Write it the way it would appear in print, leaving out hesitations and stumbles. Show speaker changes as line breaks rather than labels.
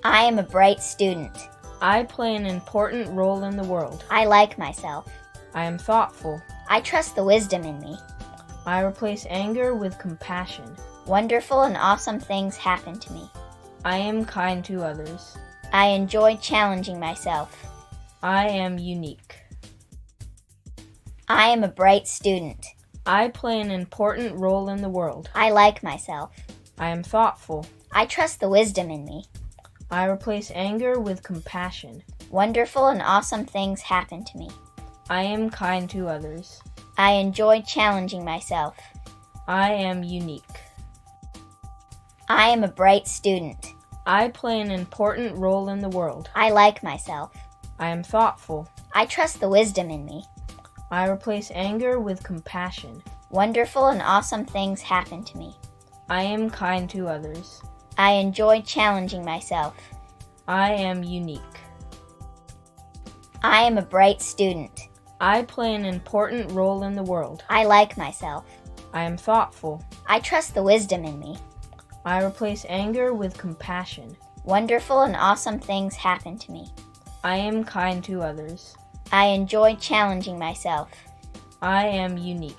I am a bright student.
I play an important role in the world.
I like myself.
I am thoughtful.
I trust the wisdom in me.
I replace anger with compassion.
Wonderful and awesome things happen to me.
I am kind to others.
I enjoy challenging myself.
I am unique.
I am a bright student.
I play an important role in the world.
I like myself.
I am thoughtful.
I trust the wisdom in me.
I replace anger with compassion.
Wonderful and awesome things happen to me.
I am kind to others.
I enjoy challenging myself.
I am unique.
I am a bright student.
I play an important role in the world.
I like myself.
I am thoughtful.
I trust the wisdom in me.
I replace anger with compassion.
Wonderful and awesome things happen to me.
I am kind to others.
I enjoy challenging myself.
I am unique.
I am a bright student.
I play an important role in the world.
I like myself.
I am thoughtful.
I trust the wisdom in me.
I replace anger with compassion.
Wonderful and awesome things happen to me.
I am kind to others.
I enjoy challenging myself.
I am unique.